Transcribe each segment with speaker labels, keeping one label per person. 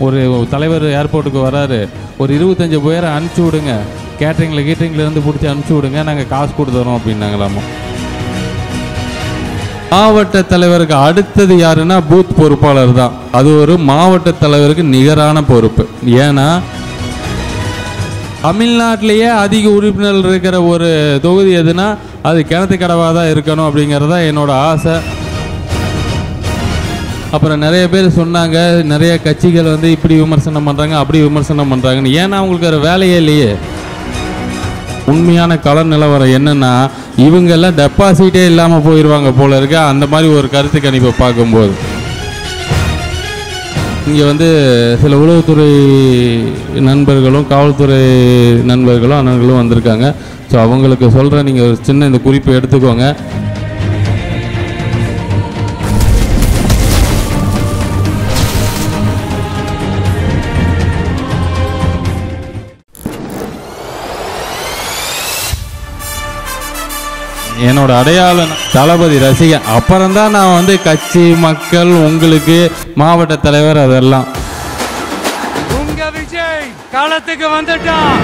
Speaker 1: ஒரு தலைவர் ஏர்போர்ட்டுக்கு வராரு, ஒரு 25 பேரை அனுப்பிச்சி விடுங்க, கேட்ரிங்லேருந்து பிடிச்சி அனுப்பிச்சி விடுங்க, நாங்கள் காசு கொடுத்துறோம் அப்படின்னாங்களாமா. மாவட்ட தலைவருக்கு அடுத்தது யாருன்னா பூத் பொறுப்பாளர் தான். அது ஒரு மாவட்ட தலைவருக்கு நிகரான பொறுப்பு. ஏன்னா தமிழ்நாட்டிலேயே அதிக உறுப்பினர்கள் இருக்கிற ஒரு தொகுதி எதுனா அது கிணத்துக்கடவாக தான் இருக்கணும் அப்படிங்கிறதா என்னோட ஆசை. அப்புறம் நிறைய பேர் சொன்னாங்க, நிறைய கட்சிகள் வந்து இப்படி விமர்சனம் பண்ணுறாங்க, அப்படி விமர்சனம் பண்ணுறாங்கன்னு. ஏன்னா அவங்களுக்கு வேறு வேலையே இல்லையே. உண்மையான கள நிலவரம் என்னென்னா, இவங்கெல்லாம் டெபாசிட்டே இல்லாமல் போயிடுவாங்க போல இருக்க. அந்த மாதிரி ஒரு கருத்து கணிப்பை பார்க்கும்போது இங்கே வந்து சில உளவுத்துறை நண்பர்களும் காவல்துறை நண்பர்களும் அண்ணர்களும் வந்திருக்காங்க. ஸோ அவங்களுக்கு சொல்கிறேன், நீங்கள் ஒரு சின்ன இந்த குறிப்பை எடுத்துக்கோங்க. என்னோட அடையாளம் தளபதி ரசிகன். அப்புறம்தான் நான் வந்து கட்சி, மக்கள், உங்களுக்கு மாவட்ட தலைவர், அதெல்லாம்.
Speaker 2: உங்க விஜய் காலத்துக்கு வந்துட்டான்.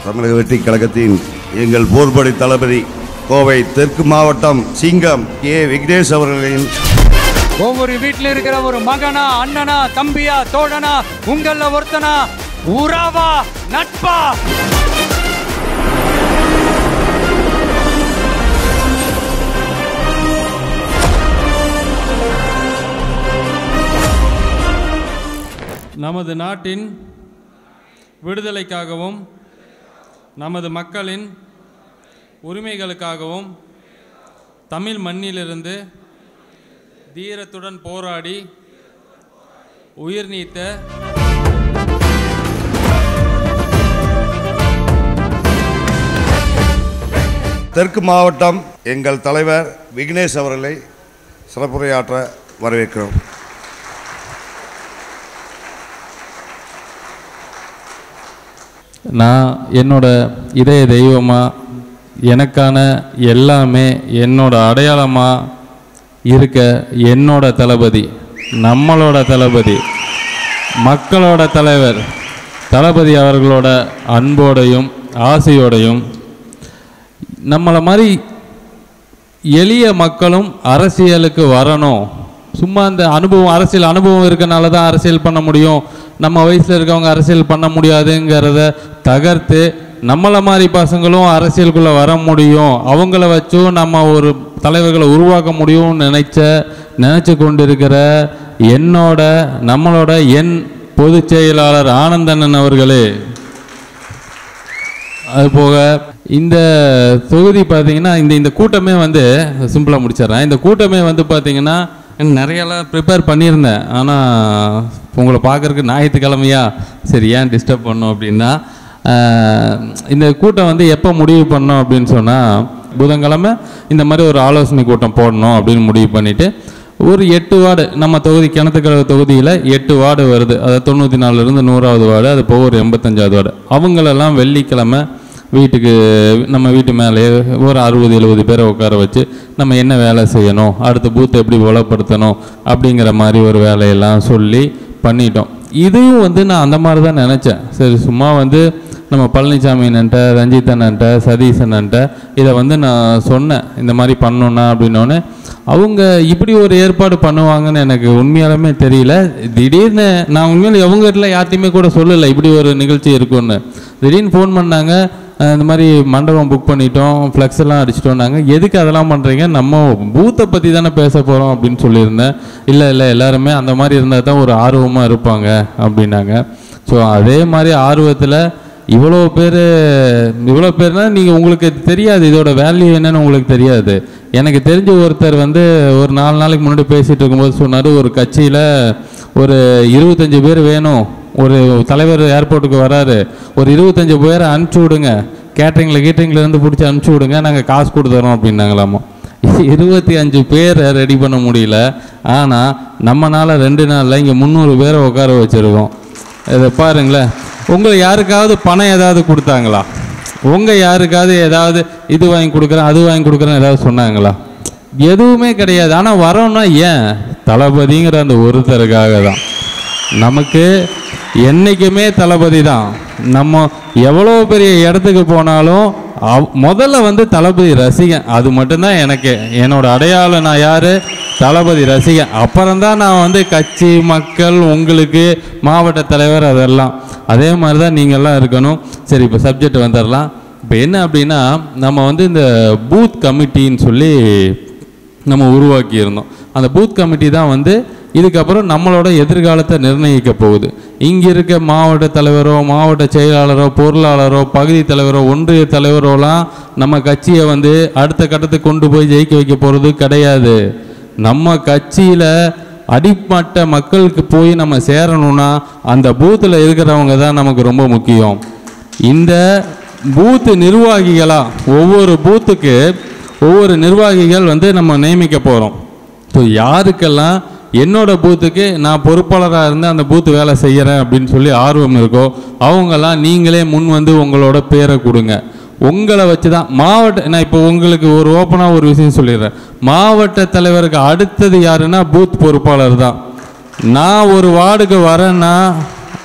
Speaker 3: தமிழக வெற்றி கழகத்தின் எங்கள் போர்படை தளபதி கோவை தெற்கு மாவட்டம் சிங்கம் ஏ விக்னேஷ் அவர்களின்
Speaker 2: ஒவ்வொரு வீட்டில் இருக்கிற ஒரு மகனா, அண்ணனா, தம்பியா, தோழனா, உங்கள ஒருத்தனா, உறவா, நட்பா,
Speaker 1: நமது நாட்டின் விடுதலைக்காகவும் நமது மக்களின் உரிமைகளுக்காகவும் தமிழ் மண்ணிலிருந்து தீரத்துடன் போராடி உயிர் நீத்த
Speaker 3: தெற்கு மாவட்டம் எங்கள் தலைவர் விக்னேஷ் அவர்களை சிறப்புரையாற்ற வரவேற்கிறோம்.
Speaker 1: நான் என்னோட இதய தெய்வமாக, எனக்கான எல்லாமே, என்னோட அடையாளமாக இருக்க என்னோட தளபதி, நம்மளோட தளபதி, மக்களோட தலைவர் தளபதி அவர்களோட அன்போடையும் ஆசையோடையும் நம்மளை மாதிரி எளிய மக்களும் அரசியலுக்கு வரணும். சும்மா அந்த அனுபவம், அரசியல் அனுபவம் இருக்கனால தான் அரசியல் பண்ண முடியும், நம்ம வயசில் இருக்கவங்க அரசியல் பண்ண முடியாதுங்கிறத தகர்த்து நம்மளை மாதிரி பசங்களும் அரசியலுக்குள்ளே வர முடியும், அவங்கள வச்சும் நம்ம ஒரு தலைவர்களை உருவாக்க முடியும்னு நினச்சி கொண்டிருக்கிற நம்மளோட என் பொதுச் செயலாளர் ஆனந்தண்ணன் அவர்களே. அதுபோக இந்த தொகுதி பார்த்திங்கன்னா இந்த கூட்டமே வந்து சிம்பிளாக முடிச்சிட்றேன். இந்த கூட்டமே வந்து பார்த்திங்கன்னா நிறையெல்லாம் ப்ரிப்பேர் பண்ணியிருந்தேன். ஆனால் உங்களை பார்க்குறதுக்கு ஞாயிற்றுக்கிழமையா, சரி ஏன் டிஸ்டர்ப் பண்ணோம் அப்படின்னா, இந்த கூட்டம் வந்து எப்போ முடிவு பண்ணோம் அப்படின்னு சொன்னால், புதன்கிழமை இந்த மாதிரி ஒரு ஆலோசனை கூட்டம் போடணும் அப்படின்னு முடிவு பண்ணிவிட்டு, ஒரு 8 வார்டு நம்ம தொகுதி கிணத்துக்கடவு தொகுதியில் 8 வார்டு வருது. அதாவது 94லேருந்து 100வது வார்டு, அது போக ஒரு 85வது வார்டு. அவங்களெல்லாம் வெள்ளிக்கிழமை வீட்டுக்கு, நம்ம வீட்டு மேலே ஒரு 60-70 பேரை உட்கார வச்சு நம்ம என்ன வேலை செய்யணும், அடுத்த பூத்தை எப்படி பலப்படுத்தணும் அப்படிங்கிற மாதிரி ஒரு வேலையெல்லாம் சொல்லி பண்ணிட்டோம். இதுவும் வந்து நான் அந்த மாதிரி தான் நினச்சேன். சரி, சும்மா வந்து நம்ம பழனிசாமி அண்ணன்ட்ட, ரஞ்சித் அண்ணன்ட்ட, சதீஷ் அண்ணன்ட்ட இதை வந்து நான் சொன்னேன், இந்த மாதிரி பண்ணோன்னா அப்படின்னோடனே அவங்க இப்படி ஒரு ஏற்பாடு பண்ணுவாங்கன்னு எனக்கு உண்மையாலுமே தெரியல. திடீர்னு நான் உண்மையில அவங்க வீட்டில் யார்ட்டையுமே கூட சொல்லலை இப்படி ஒரு நிகழ்ச்சி இருக்குன்னு. திடீர்னு ஃபோன் பண்ணாங்க, இந்த மாதிரி மண்டபம் புக் பண்ணிட்டோம், ஃப்ளெக்ஸ் எல்லாம் அடிச்சிட்டோம்னாங்க. எதுக்கு அதெல்லாம் பண்ணுறீங்க, நம்ம பூத்தை பற்றி தானே பேச போகிறோம் அப்படின்னு சொல்லியிருந்தேன். இல்லை எல்லாருமே அந்த மாதிரி இருந்தால் தான் ஒரு ஆர்வமாக இருப்பாங்க அப்படின்னாங்க. ஸோ அதே மாதிரி ஆர்வத்தில் இவ்வளோ பேர்னால் நீங்கள் உங்களுக்கு தெரியாது, இதோட வேல்யூ என்னன்னு உங்களுக்கு தெரியாது. எனக்கு தெரிஞ்ச ஒருத்தர் வந்து ஒரு 4 நாளைக்கு முன்னாடி பேசிகிட்டு இருக்கும்போது சொன்னார், ஒரு கட்சியில் ஒரு 25 பேர் வேணும், ஒரு தலைவர் ஏர்போர்ட்டுக்கு வராரு, ஒரு 25 பேரை அனுப்பிச்சி விடுங்க, கேட்டரிங்கில் இருந்து பிடிச்சி அனுப்பிச்சி விடுங்க, நாங்கள் காசு கொடுத்துறோம் அப்படின்னாங்களாமா. 25 பேரை ரெடி பண்ண முடியல. ஆனால் நம்மளால் 2 நாளில் இங்கே 300 பேரை உட்கார வச்சுருக்கோம். இதை பாருங்களேன். உங்களை யாருக்காவது பணம் ஏதாவது கொடுத்தாங்களா? உங்கள் யாருக்காவது ஏதாவது இது வாங்கி கொடுக்குறேன் அது வாங்கி கொடுக்குறேன்னு ஏதாவது சொன்னாங்களா? எதுவுமே கிடையாது. ஆனால் வரோன்னா ஏன்? தளபதிங்கிற அந்த ஒருத்தருக்காக தான். நமக்கு என்றைக்குமே தளபதி தான். நம்ம எவ்வளோ பெரிய இடத்துக்கு போனாலும் முதல்ல வந்து தளபதி ரசிகன். அது மட்டும்தான் எனக்கு என்னோட அடையாளம். நான் யார்? தளபதி ரசிகன். அப்புறம்தான் நான் வந்து கட்சி, மக்கள், உங்களுக்கு மாவட்ட தலைவர், அதெல்லாம் அதே மாதிரி தான் நீங்கள்லாம் இருக்கணும். சரி, இப்போ சப்ஜெக்ட் வந்துடலாம். இப்போ என்ன அப்படின்னா, நம்ம வந்து இந்த பூத் கமிட்டின்னு சொல்லி நம்ம உருவாக்கியிருந்தோம். அந்த பூத் கமிட்டி தான் வந்து இதுக்கப்புறம் நம்மளோட எதிர்காலத்தை நிர்ணயிக்க போகுது. இங்கே இருக்க மாவட்ட தலைவரோ, மாவட்ட செயலாளரோ, பொருளாளரோ, பகுதி தலைவரோ, ஒன்றிய தலைவரோலாம் நம்ம கட்சியை வந்து அடுத்த கட்டத்துக்கு கொண்டு போய் ஜெயிக்க வைக்க போகிறது கிடையாது. நம்ம கட்சியில் அடிமட்ட மக்களுக்கு போய் நம்ம சேரணும்னா அந்த பூத்தில் இருக்கிறவங்க தான் நமக்கு ரொம்ப முக்கியம். இந்த பூத்து நிர்வாகிகளாக ஒவ்வொரு பூத்துக்கு ஒவ்வொரு நிர்வாகிகள் வந்து நம்ம நியமிக்க போகிறோம். ஸோ யாருக்கெல்லாம் என்னோட பூத்துக்கு நான் பொறுப்பாளராக இருந்து அந்த பூத்து வேலை செய்கிறேன் அப்படின்னு சொல்லி ஆர்வம் இருக்கோ அவங்கெல்லாம் நீங்களே முன் வந்து உங்களோட பேரை கொடுங்க. உங்களை வச்சு தான் மாவட்ட, நான் இப்போ உங்களுக்கு ஒரு ஓப்பனாக ஒரு விஷயம் சொல்லிடுறேன். மாவட்ட தலைவருக்கு அடுத்தது யாருன்னா பூத் பொறுப்பாளர் தான். நான் ஒரு வார்டுக்கு வரேன்னா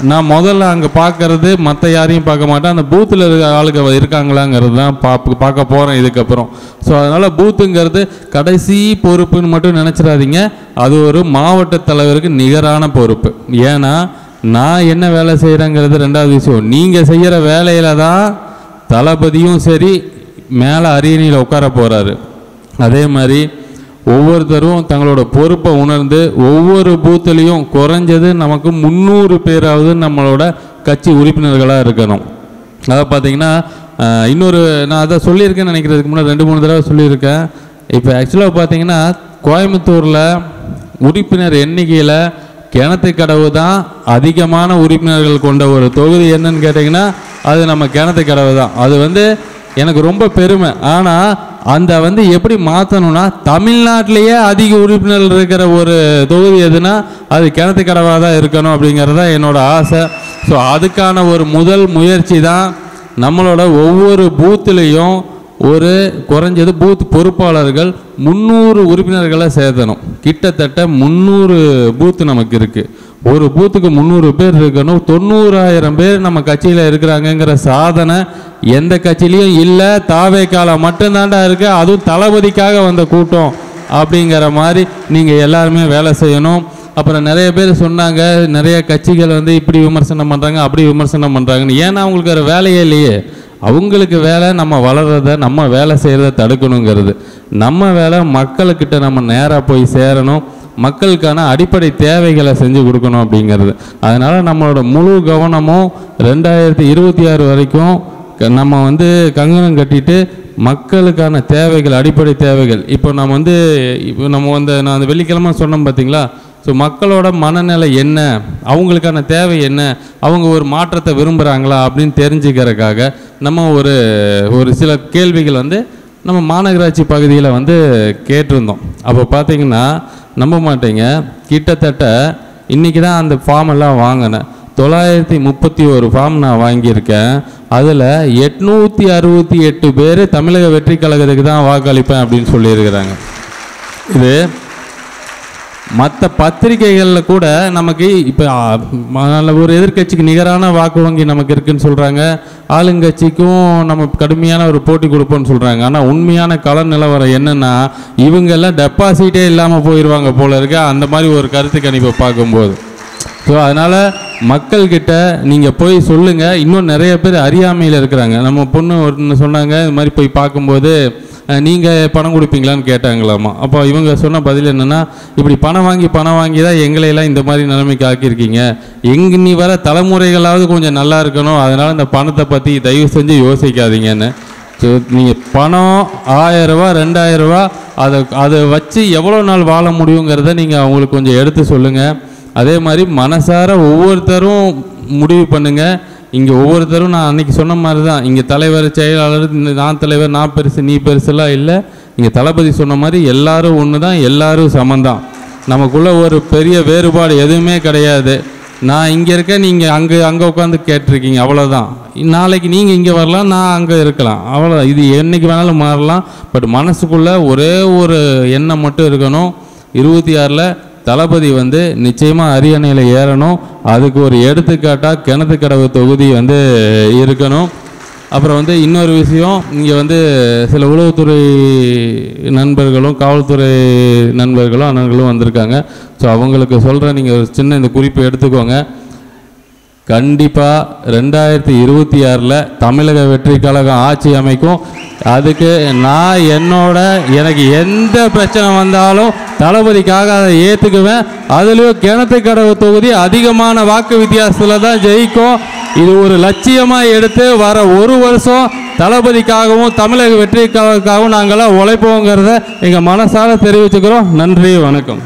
Speaker 1: நான் முதல்ல அங்கே பார்க்கறது மற்ற யாரையும் பார்க்க மாட்டேன், அந்த பூத்தில் இருக்க ஆளுங்க இருக்காங்களாங்கிறது தான் பார்க்க போகிறேன் இதுக்கப்புறம். ஸோ அதனால் பூத்துங்கிறது கடைசி பொறுப்புன்னு மட்டும் நினச்சிடாதீங்க. அது ஒரு மாவட்ட தலைவருக்கு நிகரான பொறுப்பு. ஏன்னா நான் என்ன வேலை செய்கிறேங்கிறது ரெண்டாவது விஷயம். நீங்கள் செய்கிற வேலையில் தான் தளபதியும் சரி மேலே அரியணையில் உட்கார போகிறாரு. அதே மாதிரி ஒவ்வொருத்தரும் தங்களோட பொறுப்பை உணர்ந்து ஒவ்வொரு பூத்துலேயும் குறைஞ்சது நமக்கு 300 பேராவது நம்மளோட கட்சி உறுப்பினர்களாக இருக்கணும். அதை பார்த்திங்கன்னா இன்னொரு நான் அதை சொல்லியிருக்கேன்னு நினைக்கிறதுக்கு முன்னாடி 2-3 தடவை சொல்லியிருக்கேன். இப்போ ஆக்சுவலாக பார்த்திங்கன்னா கோயம்புத்தூரில் உறுப்பினர் எண்ணிக்கையில் கிணத்துக்கடவு தான் அதிகமான உறுப்பினர்கள் கொண்ட ஒரு தொகுதி. என்னன்னு கேட்டிங்கன்னா அது நம்ம கிணத்துக்கடவு தான். அது வந்து எனக்கு ரொம்ப பெருமை. ஆனால் அந்த வந்து எப்படி மாற்றணும்னா, தமிழ்நாட்டிலேயே அதிக உறுப்பினர்கள் இருக்கிற ஒரு தொகுதி எதுனா அது கிணத்துக்கடவாக தான் இருக்கணும் அப்படிங்கிறது தான் என்னோட ஆசை. ஸோ அதுக்கான ஒரு முதல் முயற்சி தான் நம்மளோட ஒவ்வொரு பூத்துலேயும் ஒரு குறைஞ்சது பூத் பொறுப்பாளர்கள் 300 உறுப்பினர்களை சேர்த்தணும். கிட்டத்தட்ட 300 பூத்து நமக்கு இருக்குது. ஒரு பூத்துக்கு 300 பேர் இருக்கணும். 90,000 பேர் நம்ம கட்சியில் இருக்கிறாங்கங்கிற சாதனை எந்த கட்சியிலையும் இல்லை. தாவேக்கால மட்டும்தாண்டா இருக்குது. அதுவும் தளபதிக்காக வந்த கூட்டம் அப்படிங்கிற மாதிரி நீங்கள் எல்லாருமே வேலை செய்யணும். அப்புறம் நிறைய பேர் சொன்னாங்க, நிறைய கட்சிகள் வந்து இப்படி விமர்சனம் பண்ணுறாங்க அப்படி விமர்சனம் பண்ணுறாங்கன்னு. ஏன்னா அவங்களுக்கு வேறு வேலையே இல்லையே. அவங்களுக்கு வேலை நம்ம வளர்கிறத, நம்ம வேலை செய்கிறத தடுக்கணுங்கிறது. நம்ம வேலை மக்களுக்கிட்ட நம்ம நேராக போய் சேரணும், மக்களுக்கான அடிப்படை தேவைகளை செஞ்சு கொடுக்கணும் அப்படிங்கிறது. அதனால் நம்மளோட முழு கவனமும் 2026 வரைக்கும் நம்ம வந்து கங்கணம் கட்டிட்டு மக்களுக்கான தேவைகள், அடிப்படை தேவைகள். இப்போ நம்ம நான் அந்த வெள்ளிக்கிழமை சொன்னோம் பார்த்தீங்களா. ஸோ மக்களோட மனநிலை என்ன, அவங்களுக்கான தேவை என்ன, அவங்க ஒரு மாற்றத்தை விரும்புகிறாங்களா அப்படின்னு தெரிஞ்சுக்கிறதுக்காக நம்ம ஒரு சில கேள்விகள் வந்து நம்ம மாநகராட்சி பகுதியில் வந்து கேட்டிருந்தோம். அப்போ பார்த்தீங்கன்னா நம்ப மாட்டீங்க, கிட்டத்தட்ட இன்றைக்கி தான் அந்த ஃபார்ம் எல்லாம் வாங்கினேன். 931 ஃபார்ம் நான் வாங்கியிருக்கேன். அதில் 868 பேர் தமிழக வெற்றி கழகத்துக்கு தான் வாக்களிப்பேன் அப்படின்னு சொல்லியிருக்கிறாங்க. இது மற்ற பத்திரிகைகளில் கூட நமக்கு இப்போ ஒரு எதிர்கட்சிக்கு நிகரான வாக்கு வங்கி நமக்கு இருக்குன்னு சொல்கிறாங்க. ஆளுங்கட்சிக்கும் நம்ம கடுமையான ஒரு போட்டி கொடுப்போம்னு சொல்கிறாங்க. ஆனால் உண்மையான கள நிலவரம் என்னென்னா, இவங்கெல்லாம் டெபாசிட்டே இல்லாமல் போயிடுவாங்க போல இருக்க, அந்த மாதிரி ஒரு கருத்து கணிப்பை பார்க்கும்போது. ஸோ அதனால் மக்கள்கிட்ட நீங்கள் போய் சொல்லுங்கள். இன்னும் நிறைய பேர் அறியாமையில் இருக்கிறாங்க. நம்ம பொண்ணு ஒன்று சொன்னாங்க, இது மாதிரி போய் பார்க்கும்போது நீங்கள் பணம் கொடுப்பீங்களான்னு கேட்டாங்களாமா. அப்போ இவங்க சொன்ன பதில் என்னென்னா, இப்படி பணம் வாங்கி தான் எங்களையெல்லாம் இந்த மாதிரி நிலைமைக்கு ஆக்கியிருக்கீங்க. நீ வர தலைமுறைகளாவது கொஞ்சம் நல்லா இருக்கணும். அதனால் இந்த பணத்தை பற்றி தயவு செஞ்சு யோசிக்காதீங்கன்னு. ஸோ நீங்கள் பணம் 1000 ரூபா 2000 ரூபா அதை வச்சு எவ்வளோ நாள் வாழ முடியுங்கிறத நீங்கள் அவங்களுக்கு கொஞ்சம் எடுத்து சொல்லுங்கள். அதே மாதிரி மனசார ஒவ்வொருத்தரும் முடிவு பண்ணுங்கள். இங்கே ஒவ்வொருத்தரும் நான் அன்றைக்கி சொன்ன மாதிரி தான், இங்கே தலைவர் செயலாளர் நான் தலைவர் நான் பெருசு நீ பெருசுலாம் இல்லை. இங்கே தளபதி சொன்ன மாதிரி எல்லாரும் ஒன்று தான், எல்லாரும் சமந்தான். நமக்குள்ளே ஒரு பெரிய வேறுபாடு எதுவுமே கிடையாது. நான் இங்கே இருக்கேன், நீங்கள் அங்கே உட்காந்து கேட்டிருக்கீங்க, அவ்வளோதான். நாளைக்கு நீங்கள் இங்கே வரலாம், நான் அங்கே இருக்கலாம், அவ்வளோதான். இது என்றைக்கு வேணாலும் மாறலாம். பட் மனசுக்குள்ளே ஒரே ஒரு எண்ணம் மட்டும் இருக்கணும். 26 தளபதி வந்து நிச்சயமாக அரியணையில் ஏறணும். அதுக்கு ஒரு எடுத்துக்காட்டாக கிணத்துக்கடவு தொகுதி வந்து இருக்கணும். அப்புறம் வந்து இன்னொரு விஷயம், இங்கே வந்து சில உளவுத்துறை நண்பர்களும் காவல்துறை நண்பர்களும் அண்ணர்களும் வந்திருக்காங்க. ஸோ அவங்களுக்கு சொல்கிறேன், நீங்கள் ஒரு சின்ன இந்த குறிப்பை எடுத்துக்கோங்க. கண்டிப்பாக 2026 தமிழக வெற்றி கழகம் ஆட்சி அமைக்கும். அதுக்கு நான் எனக்கு எந்த பிரச்சனை வந்தாலும் தளபதிக்காக அதை ஏற்றுக்குவேன். அதுலேயும் கிணத்துக்கடவு தொகுதி அதிகமான வாக்கு வித்தியாசத்தில் தான் ஜெயிக்கும். இது ஒரு லட்சியமாக எடுத்து வர ஒரு வருஷம் தளபதிக்காகவும் தமிழக வெற்றி கழகத்துக்காகவும் நாங்களாம் உழைப்போங்கிறத எங்கள் மனசார தெரிவிச்சுக்கிறோம். நன்றி, வணக்கம்.